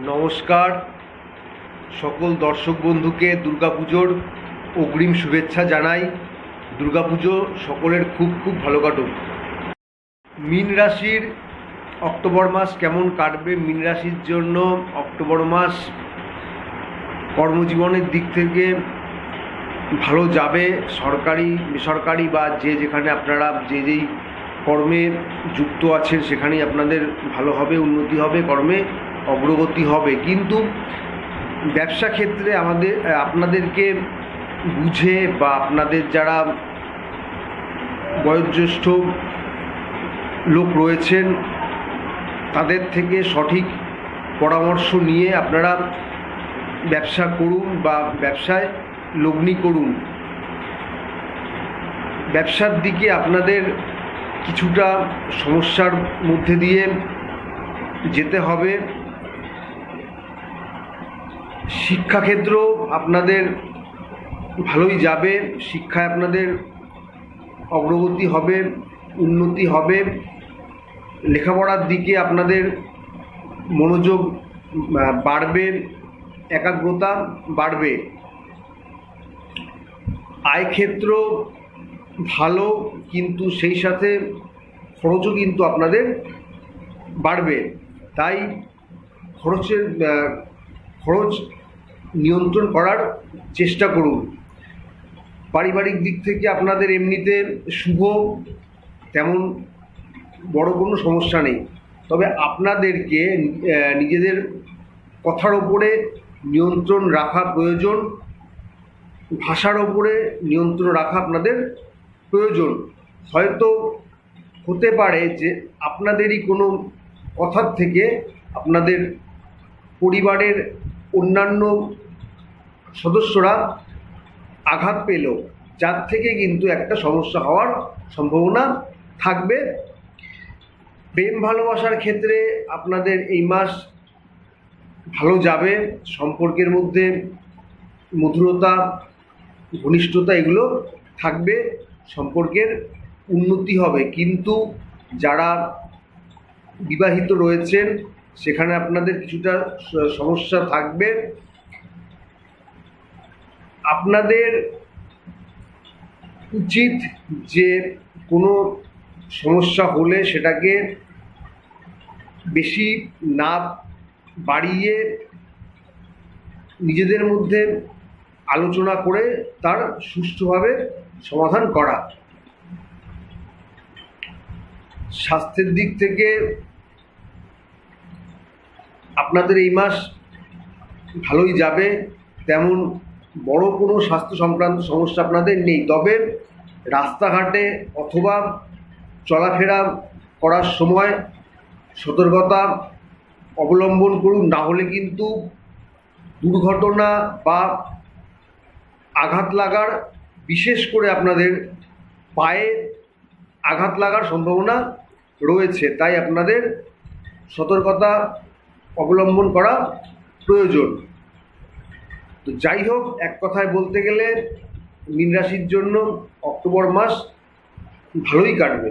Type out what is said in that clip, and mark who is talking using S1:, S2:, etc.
S1: নমস্কার সকল দর্শক বন্ধুকে দুর্গাপুজোর অগ্রিম শুভেচ্ছা জানাই। দুর্গাপুজো সকলের খুব খুব ভালো কাটুক। মীন রাশির অক্টোবর মাস কেমন কাটবে? মীন রাশির জন্য অক্টোবর মাস কর্মজীবনের দিক থেকে ভালো যাবে। সরকারি বেসরকারি বা যেখানে আপনারা যেই কর্মে যুক্ত আছেন সেখানেই আপনাদের ভালো হবে, উন্নতি হবে, কর্মে অগ্রগতি হবে। কিন্তু ব্যবসা ক্ষেত্রে আপনাদেরকে বুঝে বা আপনাদের যারা বয়োজ্যেষ্ঠ লোক রয়েছেন তাদের থেকে সঠিক পরামর্শ নিয়ে আপনারা ব্যবসা করুন বা ব্যবসায় লগ্নি করুন। ব্যবসার দিকে আপনাদের কিছুটা সমস্যার মধ্যে দিয়ে যেতে হবে। শিক্ষাক্ষেত্র আপনাদের ভালোই যাবে, শিক্ষায় আপনাদের অগ্রগতি হবে, উন্নতি হবে। লেখাপড়ার দিকে আপনাদের মনোযোগ বাড়বে, একাগ্রতা বাড়বে। আয়ক্ষেত্র ভালো, কিন্তু সেই সাথে খরচও কিন্তু আপনাদের বাড়বে। তাই খরচ নিয়ন্ত্রণ করার চেষ্টা করুন। পারিবারিক দিক থেকে আপনাদের এমনিতে শুভ, তেমন বড় কোনো সমস্যা নেই। তবে আপনাদেরকে নিজেদের কথার ওপরে নিয়ন্ত্রণ রাখা প্রয়োজন, ভাষার ওপরে নিয়ন্ত্রণ রাখা আপনাদের প্রয়োজন। হয়তো হতে পারে যে আপনাদেরই কোনো কথার থেকে আপনাদের পরিবারের অন্যান্য সদস্যরা আঘাত পেল, যার থেকে কিন্তু একটা সমস্যা হওয়ার সম্ভাবনা থাকবে। প্রেম ভালোবাসার ক্ষেত্রে আপনাদের এই মাস ভালো যাবে। সম্পর্কের মধ্যে মধুরতা, ঘনিষ্ঠতা এগুলো থাকবে, সম্পর্কের উন্নতি হবে। কিন্তু যারা বিবাহিত রয়েছেন সেখানে আপনাদের কিছুটা সমস্যা থাকবে। আপনাদের উচিত যে কোনো সমস্যা হলে সেটাকে বেশি না বাড়িয়ে নিজেদের মধ্যে আলোচনা করে তার সুষ্ঠুভাবে সমাধান করা। স্বাস্থ্যের দিক থেকে আপনাদের এই মাস ভালোই যাবে, তেমন বড় কোনো স্বাস্থ্য সংক্রান্ত সমস্যা আপনাদের নেই। তবে রাস্তাঘাটে অথবা চলাফেরা করার সময় সতর্কতা অবলম্বন করুন, না হলে কিন্তু দুর্ঘটনা বা আঘাত লাগার, বিশেষ করে আপনাদের পায়ে আঘাত লাগার সম্ভাবনা রয়েছে। তাই আপনাদের সতর্কতা অবলম্বন করা প্রয়োজন। তো যাই হোক, এক কথায় বলতে গেলে মীন রাশির জন্য অক্টোবর মাস ভালোই কাটবে।